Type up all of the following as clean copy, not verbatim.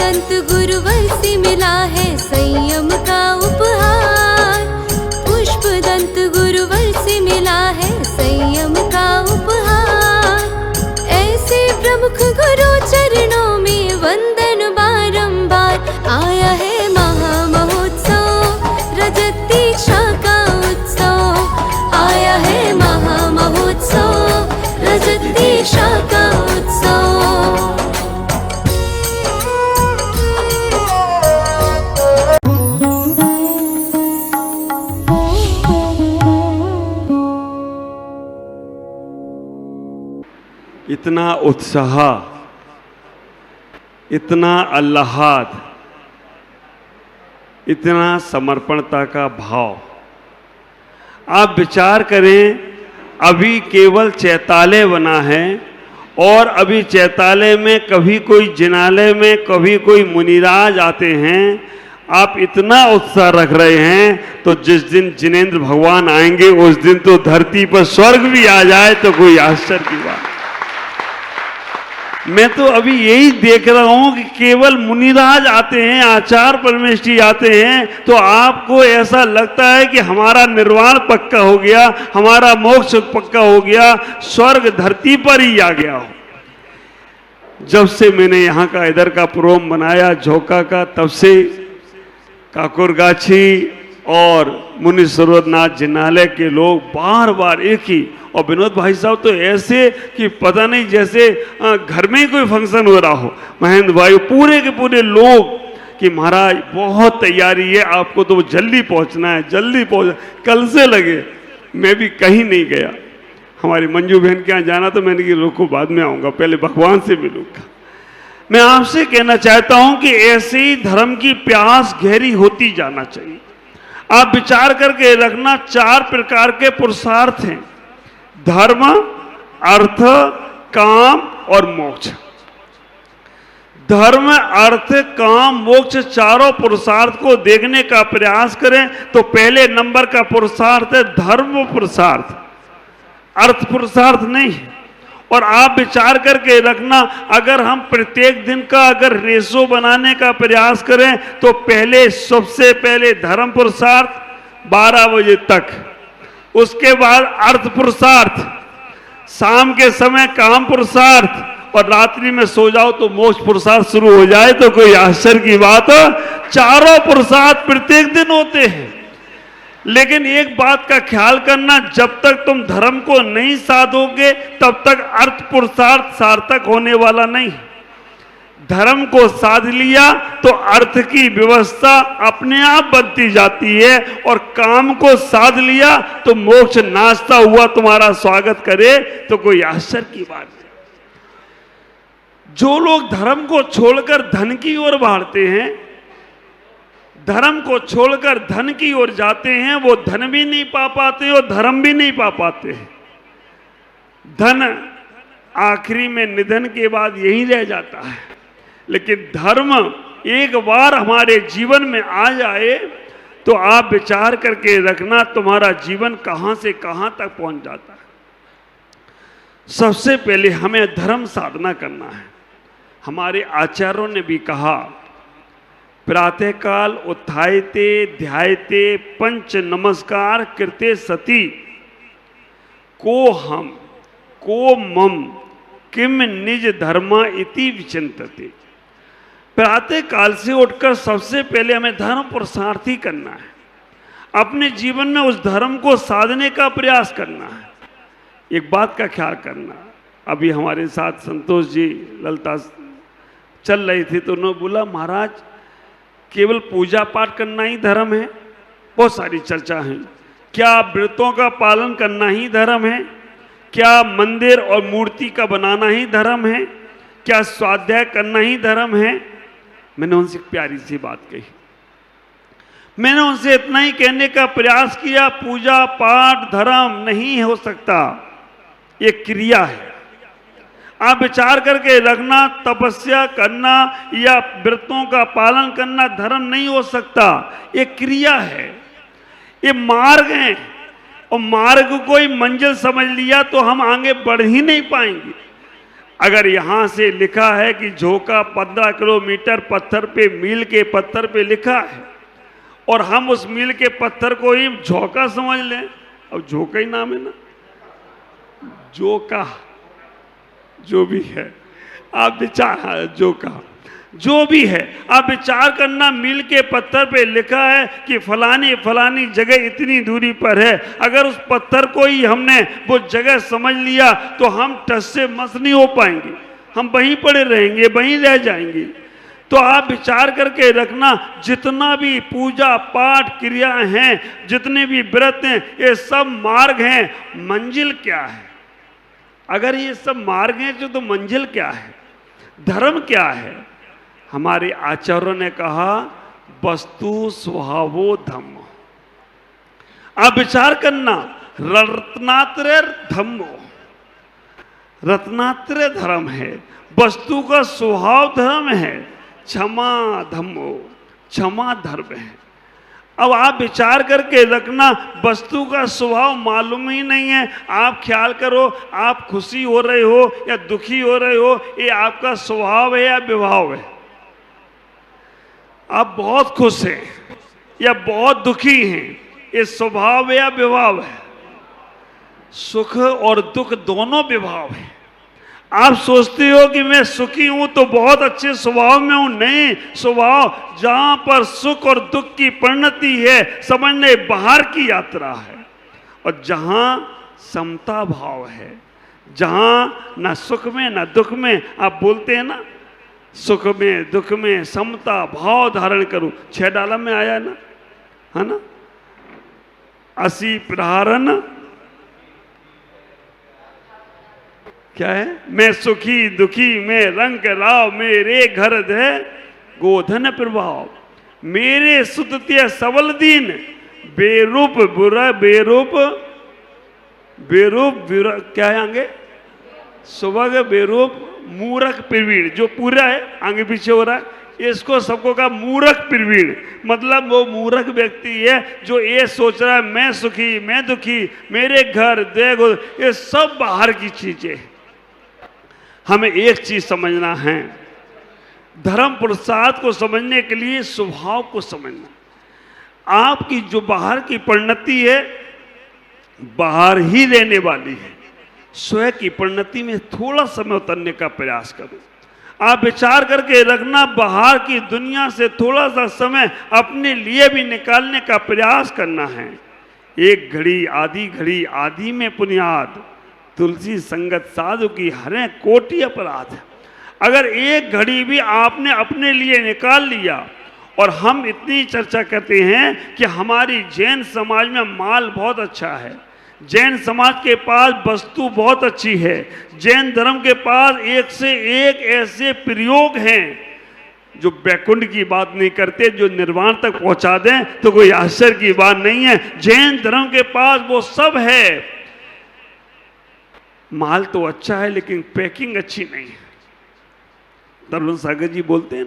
दंत गुरुवर से मिला है संयम का उपहार। पुष्प दंत गुरुवर से मिला है संयम का उपहार। ऐसे प्रमुख गुरु चरणों में वंदन बारंबार। आया है महामहोत्सव रजत दीक्षा का उत्सव। आया है महामहोत्सव रजत दीक्षा का उत्सव। इतना उत्साह, इतना आह्लाद, इतना समर्पणता का भाव। आप विचार करें, अभी केवल चैतालय बना है और अभी चैतालय में कभी कोई जिनालय में कभी कोई मुनिराज आते हैं। आप इतना उत्साह रख रहे हैं तो जिस दिन जिनेंद्र भगवान आएंगे उस दिन तो धरती पर स्वर्ग भी आ जाए तो कोई आश्चर्य की बात। मैं तो अभी यही देख रहा हूं कि केवल मुनिराज आते हैं, आचार्य परमेश्वरी आते हैं तो आपको ऐसा लगता है कि हमारा निर्वाण पक्का हो गया, हमारा मोक्ष पक्का हो गया, स्वर्ग धरती पर ही आ गया हो। जब से मैंने यहाँ का इधर का प्रोग्राम बनाया झोंका का, तब से काकुरगाछी और मुनि सरोवरनाथ जिनालय के लोग बार बार एक ही, और विनोद भाई साहब तो ऐसे कि पता नहीं जैसे घर में ही कोई फंक्शन हो रहा हो। महेंद्र भाई पूरे के पूरे लोग कि महाराज बहुत तैयारी है, आपको तो जल्दी पहुंचना है, जल्दी पहुंच। कल से लगे, मैं भी कहीं नहीं गया। हमारी मंजू बहन के यहाँ जाना तो मैंने कि रुको बाद में आऊँगा, पहले भगवान से मिलूंगा। मैं आपसे कहना चाहता हूँ कि ऐसे ही धर्म की प्यास गहरी होती जाना चाहिए। आप विचार करके रखना, 4 प्रकार के पुरुषार्थ हैं, धर्म, अर्थ, काम और मोक्ष। धर्म, अर्थ, काम, मोक्ष चारों पुरुषार्थ को देखने का प्रयास करें तो पहले नंबर का पुरुषार्थ है धर्म पुरुषार्थ, अर्थ पुरुषार्थ नहीं। और आप विचार करके रखना, अगर हम प्रत्येक दिन का अगर रेशो बनाने का प्रयास करें तो पहले सबसे पहले धर्म पुरुषार्थ 12 बजे तक, उसके बाद अर्थ पुरुषार्थ, शाम के समय काम पुरुषार्थ और रात्रि में सो जाओ तो मोक्ष पुरुषार्थ शुरू हो जाए तो कोई आश्चर्य की बात है। चारों पुरुषार्थ प्रत्येक दिन होते हैं। लेकिन एक बात का ख्याल करना, जब तक तुम धर्म को नहीं साधोगे तब तक अर्थ पुरुषार्थ सार्थक होने वाला नहीं। धर्म को साध लिया तो अर्थ की व्यवस्था अपने आप बनती जाती है, और काम को साध लिया तो मोक्ष नाचता हुआ तुम्हारा स्वागत करे तो कोई आश्चर्य की बात नहीं। जो लोग धर्म को छोड़कर धन की ओर बढ़ते हैं, धर्म को छोड़कर धन की ओर जाते हैं, वो धन भी नहीं पा पाते और धर्म भी नहीं पा पाते हैं। धन आखिरी में निधन के बाद यही रह जाता है, लेकिन धर्म एक बार हमारे जीवन में आ जाए तो आप विचार करके रखना तुम्हारा जीवन कहां से कहां तक पहुंच जाता है। सबसे पहले हमें धर्म साधना करना है। हमारे आचार्यों ने भी कहा, प्रातःकाल उत्थायते ध्यायते पंच नमस्कार कृते सती को हम को मम किम निज धर्म इति विचिंतते। प्रातः काल से उठकर सबसे पहले हमें धर्म पुरुषार्थ ही करना है, अपने जीवन में उस धर्म को साधने का प्रयास करना है। एक बात का ख्याल करना, अभी हमारे साथ संतोष जी ललता चल रही थी तो उन्होंने बोला, महाराज केवल पूजा पाठ करना ही धर्म है? बहुत सारी चर्चा है। क्या व्रतों का पालन करना ही धर्म है? क्या मंदिर और मूर्ति का बनाना ही धर्म है? क्या स्वाध्याय करना ही धर्म है? मैंने उनसे प्यारी सी बात कही। मैंने उनसे इतना ही कहने का प्रयास किया, पूजा पाठ धर्म नहीं हो सकता, ये क्रिया है। आप विचार करके रखना, तपस्या करना या व्रतों का पालन करना धर्म नहीं हो सकता, ये क्रिया है, ये मार्ग है। और मार्ग को ही मंजिल समझ लिया तो हम आगे बढ़ ही नहीं पाएंगे। अगर यहाँ से लिखा है कि झोंका 15 किलोमीटर पत्थर पे, मील के पत्थर पे लिखा है, और हम उस मील के पत्थर को ही झोंका समझ लें, अब झोंका ही नाम है ना, जोका, जो भी है आप विचार, जोका जो भी है आप विचार करना, मील के पत्थर पे लिखा है कि फलानी फलानी जगह इतनी दूरी पर है। अगर उस पत्थर को ही हमने वो जगह समझ लिया तो हम टस से मस नहीं हो पाएंगे, हम वहीं पड़े रहेंगे, वहीं रह जाएंगे। तो आप विचार करके रखना, जितना भी पूजा पाठ क्रियाएं हैं, जितने भी व्रत हैं, ये सब मार्ग हैं, मंजिल क्या है? अगर ये सब मार्ग हैं तो मंजिल क्या है, धर्म क्या है? हमारे आचार्यों ने कहा वस्तु स्वभावो धम्मो। आप विचार करना, रत्नात्रय धम्मो, रत्नात्रय धर्म है, वस्तु का स्वभाव धर्म है, क्षमा धम्मो, क्षमा धर्म है। अब आप विचार करके रखना, वस्तु का स्वभाव मालूम ही नहीं है, आप ख्याल करो आप खुशी हो रहे हो या दुखी हो रहे हो, ये आपका स्वभाव है या विभाव है? आप बहुत खुश हैं या बहुत दुखी हैं, ये स्वभाव है या विभाव है? सुख और दुख दोनों विभाव है। आप सोचते हो कि मैं सुखी हूं तो बहुत अच्छे स्वभाव में हूं, नहीं, स्वभाव जहां पर सुख और दुख की परिणति है समझने बाहर की यात्रा है, और जहां समता भाव है, जहां ना सुख में ना दुख में, आप बोलते हैं ना सुख में दुख में समता भाव धारण करूं, 6 डाला में आया ना, है ना, 80 प्रहारन क्या है, मैं सुखी दुखी मैं रंग राव, मेरे घर दे गोधन प्रभाव, मेरे सुतत्य सबल दीन, बेरूप बुरा बेरूप, बेरूप क्या है आगे, सुबह बेरूप मूरख प्रवीण, जो पूरा है आगे पीछे हो रहा है, इसको सबको कहा मूरख प्रवीण, मतलब वो मूरख व्यक्ति है जो ये सोच रहा है मैं सुखी मैं दुखी, मेरे घर देखो, ये सब बाहर की चीजें। हमें एक चीज समझना है, धर्म पुरुषार्थ को समझने के लिए स्वभाव को समझना। आपकी जो बाहर की परिणति है बाहर ही रहने वाली है, स्वयं की परिणति में थोड़ा समय उतरने का प्रयास करो। आप विचार करके रखना, बाहर की दुनिया से थोड़ा सा समय अपने लिए भी निकालने का प्रयास करना है। एक घड़ी आदि में पुनियाद, तुलसी संगत साधु की हरें कोटि अपराध। अगर एक घड़ी भी आपने अपने लिए निकाल लिया, और हम इतनी चर्चा करते हैं कि हमारी जैन समाज में माल बहुत अच्छा है, जैन समाज के पास वस्तु बहुत अच्छी है, जैन धर्म के पास एक से एक ऐसे प्रयोग हैं जो वैकुंठ की बात नहीं करते, जो निर्वाण तक पहुंचा दें, तो कोई आश्चर्य की बात नहीं है। जैन धर्म के पास वो सब है, माल तो अच्छा है लेकिन पैकिंग अच्छी नहीं है। तरुण सागर जी बोलते हैं,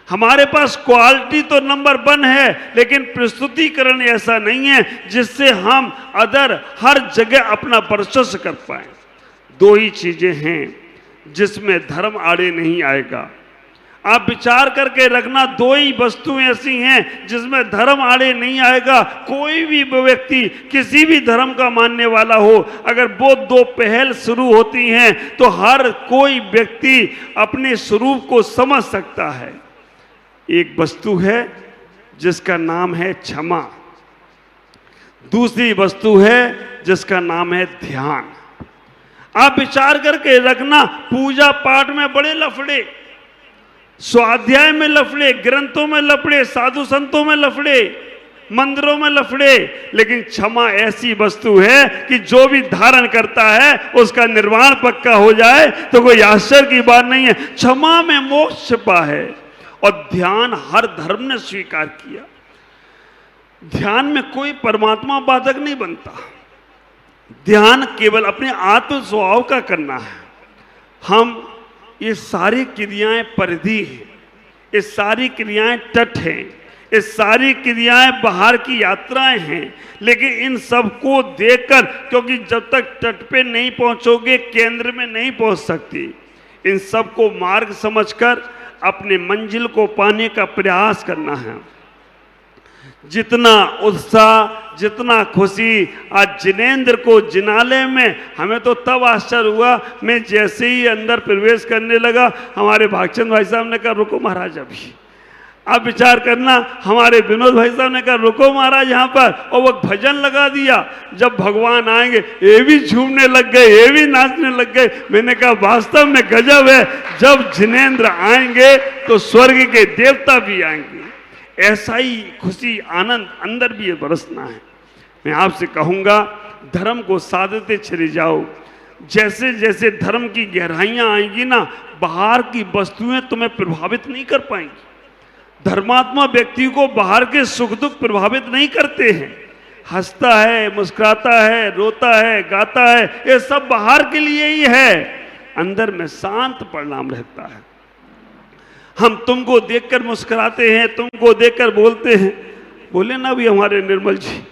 हमारे पास क्वालिटी तो नंबर 1 है लेकिन प्रस्तुतिकरण ऐसा नहीं है जिससे हम अदर हर जगह अपना वर्चस्व कर पाए। 2 ही चीजें हैं जिसमें धर्म आड़े नहीं आएगा। आप विचार करके रखना, 2 ही वस्तुएं ऐसी हैं जिसमें धर्म आड़े नहीं आएगा। कोई भी व्यक्ति किसी भी धर्म का मानने वाला हो, अगर वो 2 पहल शुरू होती हैं तो हर कोई व्यक्ति अपने स्वरूप को समझ सकता है। एक वस्तु है जिसका नाम है क्षमा, दूसरी वस्तु है जिसका नाम है ध्यान। आप विचार करके रखना, पूजा पाठ में बड़े लफड़े, स्वाध्याय में लफड़े, ग्रंथों में लफड़े, साधु संतों में लफड़े, मंदिरों में लफड़े, लेकिन क्षमा ऐसी वस्तु है कि जो भी धारण करता है उसका निर्वाण पक्का हो जाए तो कोई आश्चर्य की बात नहीं है। क्षमा में मोक्ष छिपा है, और ध्यान हर धर्म ने स्वीकार किया। ध्यान में कोई परमात्मा बाधक नहीं बनता, ध्यान केवल अपने आत्म स्वभाव का करना है। हम ये सारी क्रियाएं परिधि हैं, ये सारी क्रियाएं तट हैं, ये सारी क्रियाएं बाहर की यात्राएं हैं, लेकिन इन सबको देखकर, क्योंकि जब तक तट पे नहीं पहुंचोगे केंद्र में नहीं पहुंच सकती, इन सब को मार्ग समझकर अपने मंजिल को पाने का प्रयास करना है। जितना उत्साह, जितना खुशी आज जिनेंद्र को जिनालय में, हमें तो तब आश्चर्य हुआ, मैं जैसे ही अंदर प्रवेश करने लगा, हमारे भागचंद भाई साहब ने कहा रुको महाराज अभी। आप विचार करना, हमारे विनोद भाई साहब ने कहा रुको महाराज यहाँ पर, और वो भजन लगा दिया। जब भगवान आएंगे ये भी झूमने लग गए, ये भी नाचने लग गए। मैंने कहा वास्तव में गजब है, जब जिनेंद्र आएंगे तो स्वर्ग के देवता भी आएंगे। ऐसा ही खुशी आनंद अंदर भी बरसना है। मैं आपसे कहूँगा धर्म को साधते चले जाओ। जैसे जैसे धर्म की गहराइयाँ आएंगी ना, बाहर की वस्तुएं तुम्हें प्रभावित नहीं कर पाएंगी। धर्मात्मा व्यक्ति को बाहर के सुख दुख प्रभावित नहीं करते हैं। हंसता है, मुस्कुराता है, रोता है, गाता है, ये सब बाहर के लिए ही है, अंदर में शांत परिणाम रहता है। हम तुमको देखकर मुस्कुराते हैं, तुमको देखकर बोलते हैं। बोले ना भी हमारे निर्मल जी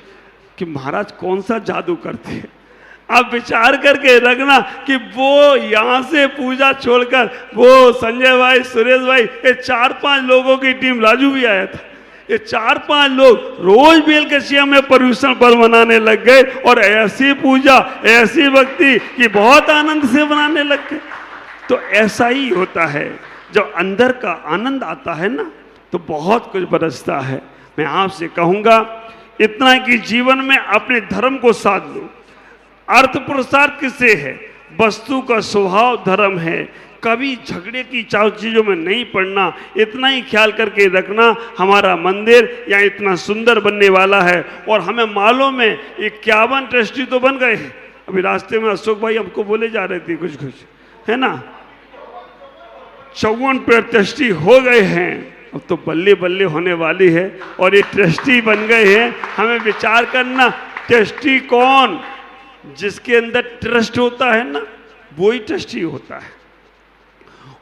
कि महाराज कौन सा जादू करते हैं। आप विचार करके रखना कि वो यहाँ से पूजा छोड़कर वो संजय भाई, सुरेश भाई, ये 4-5 लोगों की टीम, राजू भी आया था, ये 4-5 लोग रोज बेलकसिया में पर्यूषण पर्व मनाने लग गए और ऐसी पूजा, ऐसी भक्ति कि बहुत आनंद से मनाने लग गए। तो ऐसा ही होता है, जब अंदर का आनंद आता है ना तो बहुत कुछ बरसता है। मैं आपसे कहूँगा इतना कि जीवन में अपने धर्म को साध लो। अर्थ पुरुषार्थ किससे है? वस्तु का स्वभाव धर्म है। कभी झगड़े की चीजों में नहीं पड़ना। इतना ही ख्याल करके रखना, हमारा मंदिर यहाँ इतना सुंदर बनने वाला है और हमें मालूम है 51 ट्रस्टी तो बन गए हैं। अभी रास्ते में अशोक भाई हमको बोले जा रहे थे कुछ है ना, 54 ट्रस्टी हो गए हैं। अब तो बल्ले बल्ले होने वाली है और ये ट्रस्टी बन गए हैं। हमें विचार करना, ट्रस्टी कौन? जिसके अंदर ट्रस्ट होता है ना, वो ही ट्रस्टी होता है।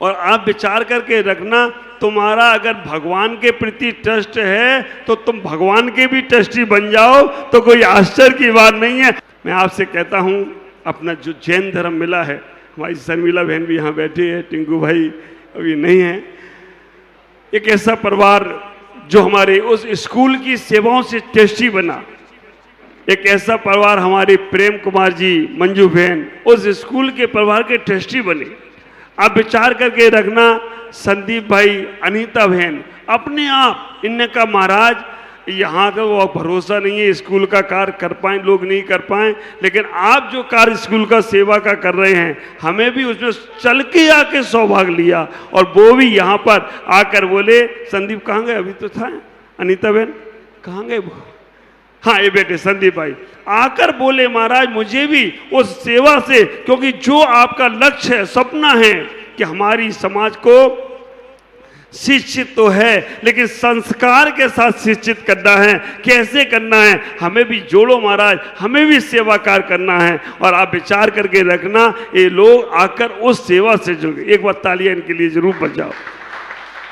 और आप विचार करके रखना, तुम्हारा अगर भगवान के प्रति ट्रस्ट है तो तुम भगवान के भी ट्रस्टी बन जाओ तो कोई आश्चर्य की बात नहीं है। मैं आपसे कहता हूँ, अपना जो जैन धर्म मिला है, हमारी शर्मिला बहन भी यहाँ बैठी है, टिंकू भाई अभी नहीं है, एक ऐसा परिवार जो हमारे उस स्कूल की सेवाओं से ट्रस्टी बना। एक ऐसा परिवार हमारे प्रेम कुमार जी, मंजू बहन उस स्कूल के परिवार के ट्रस्टी बने। आप विचार करके रखना, संदीप भाई, अनीता बहन, अपने आप इनने का महाराज यहाँ का वो भरोसा नहीं है स्कूल का कार्य कर पाए, लोग नहीं कर पाए, लेकिन आप जो कार्य स्कूल का सेवा का कर रहे हैं, हमें भी उसमें चल के आके सौभाग्य लिया। और वो भी यहाँ पर आकर बोले, संदीप कहाँ गए? अभी तो था। अनीता बहन कहाँ गए वो? हाँ ये बेटे संदीप भाई आकर बोले, महाराज मुझे भी उस सेवा से, क्योंकि जो आपका लक्ष्य है, सपना है कि हमारी समाज को शिक्षित तो है लेकिन संस्कार के साथ शिक्षित करना है, कैसे करना है, हमें भी जोड़ो महाराज, हमें भी सेवा कार्य करना है। और आप विचार करके रखना, ये लोग आकर उस सेवा से जुड़ गए। एक बार तालियां इनके लिए जरूर बजाओ।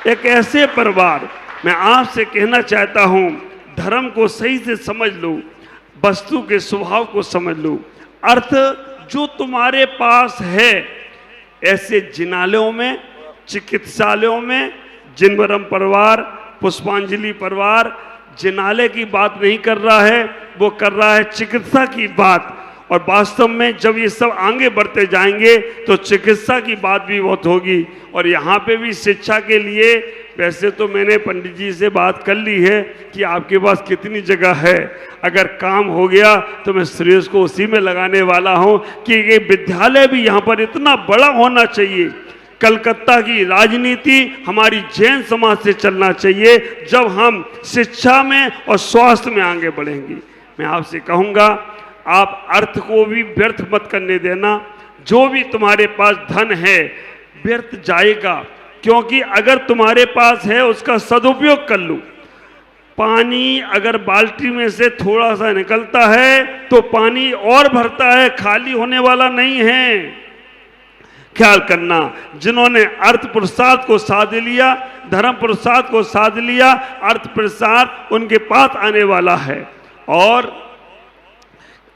एक ऐसे परिवार, मैं आपसे कहना चाहता हूं, धर्म को सही से समझ लो, वस्तु के स्वभाव को समझ लो। अर्थ जो तुम्हारे पास है, ऐसे जिनालयों में, चिकित्सालयों में, जिनवरम परिवार, पुष्पांजलि परिवार जिनालय की बात नहीं कर रहा है, वो कर रहा है चिकित्सा की बात। और वास्तव में जब ये सब आगे बढ़ते जाएंगे तो चिकित्सा की बात भी बहुत होगी। और यहाँ पे भी शिक्षा के लिए, वैसे तो मैंने पंडित जी से बात कर ली है कि आपके पास कितनी जगह है, अगर काम हो गया तो मैं सुरेश को उसी में लगाने वाला हूँ कि ये विद्यालय भी यहाँ पर इतना बड़ा होना चाहिए। कलकत्ता की राजनीति हमारी जैन समाज से चलना चाहिए जब हम शिक्षा में और स्वास्थ्य में आगे बढ़ेंगे। मैं आपसे कहूँगा, आप अर्थ को भी व्यर्थ मत करने देना। जो भी तुम्हारे पास धन है व्यर्थ जाएगा, क्योंकि अगर तुम्हारे पास है उसका सदुपयोग कर लो। पानी अगर बाल्टी में से थोड़ा सा निकलता है तो पानी और भरता है, खाली होने वाला नहीं है। ख्याल करना, जिन्होंने अर्थ पुरुषार्थ को साध लिया, धर्म पुरुषार्थ को साध लिया, अर्थ पुरुषार्थ उनके पास आने वाला है। और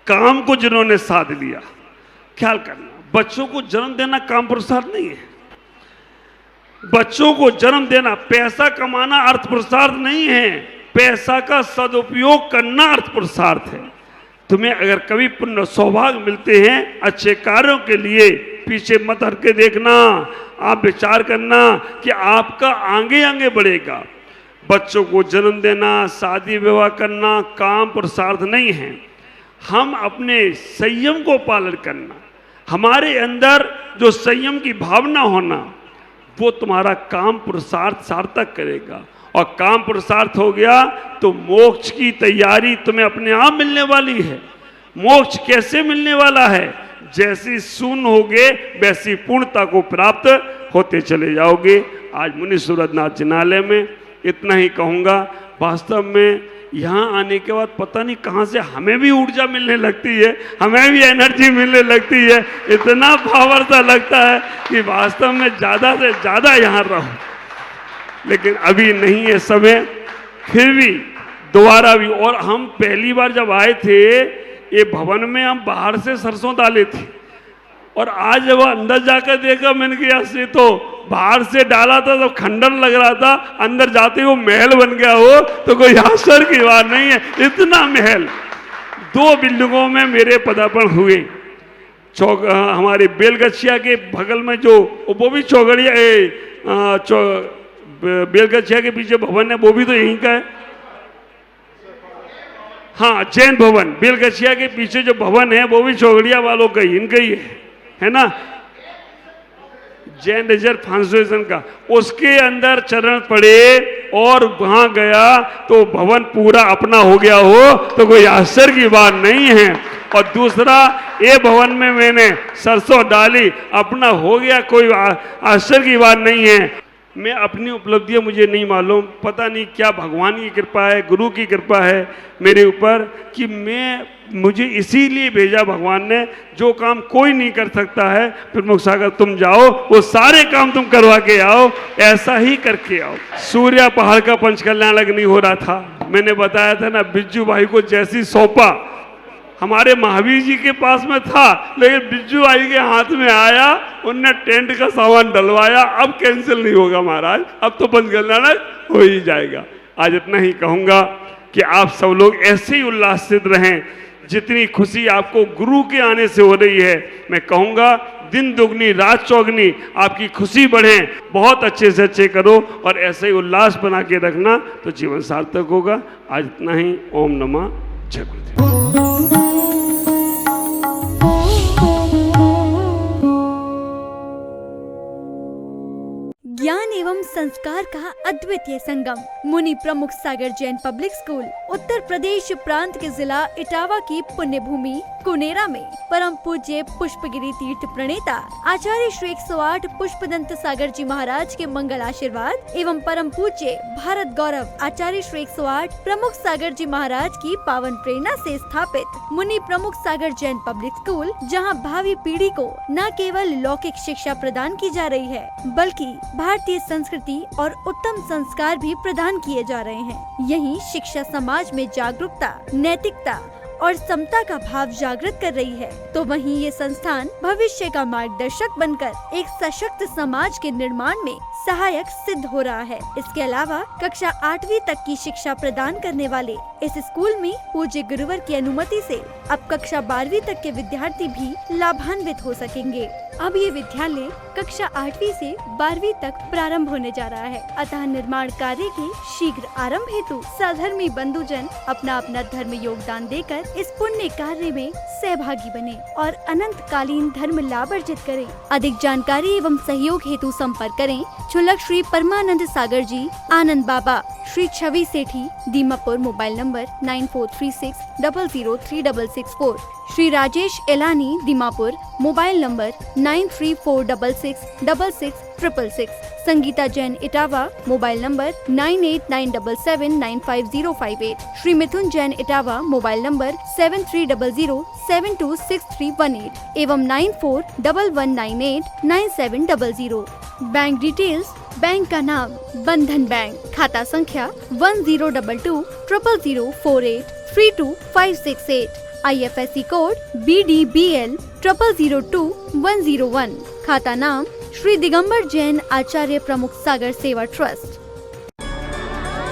काम को जिन्होंने साध लिया, ख्याल करना, बच्चों को जन्म देना काम पुरुषार्थ नहीं है। बच्चों को जन्म देना, पैसा कमाना अर्थ पुरुषार्थ नहीं है, पैसा का सदुपयोग करना अर्थ पुरुषार्थ है। तुम्हें अगर कभी पुण्य सौभाग्य मिलते हैं अच्छे कार्यों के लिए, पीछे मत हट के देखना, आप विचार करना कि आपका आगे आगे बढ़ेगा। बच्चों को जन्म देना, शादी विवाह करना काम पुरुषार्थ नहीं है। हम अपने संयम को पालन करना, हमारे अंदर जो संयम की भावना होना, वो तुम्हारा काम पुरुषार्थ सार्थक करेगा। और काम पुरुषार्थ हो गया तो मोक्ष की तैयारी तुम्हें अपने आप मिलने वाली है। मोक्ष कैसे मिलने वाला है? जैसी शून्य होगे वैसी पूर्णता को प्राप्त होते चले जाओगे। आज मुनि सूरजनाथ जिनालय में इतना ही कहूँगा। वास्तव में यहाँ आने के बाद पता नहीं कहाँ से हमें भी ऊर्जा मिलने लगती है, हमें भी एनर्जी मिलने लगती है, इतना पावर सा लगता है कि वास्तव में ज़्यादा से ज़्यादा यहाँ रहो। लेकिन अभी नहीं है समय, फिर भी दोबारा भी। और हम पहली बार जब आए थे ये भवन में, हम बाहर से सरसों डाले थे, और आज जब अंदर जाकर देखा मैंने कहा से तो बाहर से डाला था तो खंडर लग रहा था, अंदर जाते वो महल बन गया हो तो कोई आश्चर्य की बात नहीं है। इतना महल 2 बिल्डिंगों में मेरे पदार्पण हुए। हमारे बेलगछिया के बगल में जो वो भी चौगड़िया बेलगछिया के पीछे भवन है, वो भी तो यहीं का है। हाँ, जैन भवन, बेलगछिया के पीछे जो भवन है वो भी चौगड़िया वालों का ही, इनका ही है ना, जैन रिजर्व फाउंडेशन का। उसके अंदर चरण पड़े और वहां गया तो भवन पूरा अपना हो गया हो तो कोई आश्चर्य की बात नहीं है। और दूसरा, ये भवन में मैंने सरसों डाली, अपना हो गया, कोई आश्चर्य की बात नहीं है। मैं अपनी उपलब्धियां मुझे नहीं मालूम, पता नहीं क्या भगवान की कृपा है, गुरु की कृपा है मेरे ऊपर कि मुझे इसीलिए भेजा भगवान ने। जो काम कोई नहीं कर सकता है, प्रमुख सागर तुम जाओ, वो सारे काम तुम करवा के आओ, ऐसा ही करके आओ। सूर्या पहाड़ का पंचकल्याण नहीं हो रहा था, मैंने बताया था ना, बिज्जू भाई को जैसी सौंपा, हमारे महावीर जी के पास में था, लेकिन बिज्जू भाई के हाथ में आया, उनने टेंट का सामान डलवाया। अब कैंसिल नहीं होगा महाराज, अब तो पंचकल्याण हो ही जाएगा। आज इतना ही कहूँगा कि आप सब लोग ऐसे ही उल्लासित रहें जितनी खुशी आपको गुरु के आने से हो रही है। मैं कहूँगा दिन दुगनी रात चौगनी आपकी खुशी बढ़े, बहुत अच्छे से अच्छे करो और ऐसे ही उल्लास बना के रखना तो जीवन सार्थक होगा। आज इतना ही। ओम नमः जय गुरुदेव। ज्ञान एवं संस्कार का अद्वितीय संगम, मुनि प्रमुख सागर जैन पब्लिक स्कूल उत्तर प्रदेश प्रांत के जिला इटावा की पुण्य भूमि कुनेरा में परम पूज्य पुष्पगिरी तीर्थ प्रणेता आचार्य श्री 108 पुष्पदंत सागर जी महाराज के मंगल आशीर्वाद एवं परम पूज्य भारत गौरव आचार्य श्री 108 प्रमुख सागर जी महाराज की पावन प्रेरणा से स्थापित मुनि प्रमुख सागर जैन पब्लिक स्कूल, जहां भावी पीढ़ी को न केवल लौकिक शिक्षा प्रदान की जा रही है बल्कि भारतीय संस्कृति और उत्तम संस्कार भी प्रदान किए जा रहे हैं। यही शिक्षा समाज में जागरूकता, नैतिकता और समता का भाव जागृत कर रही है, तो वहीं ये संस्थान भविष्य का मार्गदर्शक बनकर एक सशक्त समाज के निर्माण में सहायक सिद्ध हो रहा है। इसके अलावा कक्षा 8वीं तक की शिक्षा प्रदान करने वाले इस स्कूल में पूज्य गुरुवर की अनुमति से अब कक्षा 12वीं तक के विद्यार्थी भी लाभान्वित हो सकेंगे। अब ये विद्यालय कक्षा 8वीं से 12वीं तक प्रारंभ होने जा रहा है, अतः निर्माण कार्य के शीघ्र आरंभ हेतु सधर्मी बंधुजन अपना अपना धर्म योगदान देकर इस पुण्य कार्य में सहभागी बने और अनंत कालीन धर्म लाभ अर्जित करें। अधिक जानकारी एवं सहयोग हेतु संपर्क करें छुलक Shri Paramanand Sagar ji, Anand Baba, Shri Chhavi Sethi, Dimapur, mobile number 9436003664, Shri Rajesh Elani, Dimapur, mobile number 9346666666, Sangeeta Jain, Etawah, mobile number 9897795058, Shri Mithun Jain, Etawah, mobile number 7300726318 एवं 9411989700। बैंक डिटेल्स, बैंक का नाम बंधन बैंक, खाता संख्या 1022000048325668, IFSC कोड BDBL 000101, खाता नाम श्री दिगंबर जैन आचार्य प्रमुख सागर सेवा ट्रस्ट।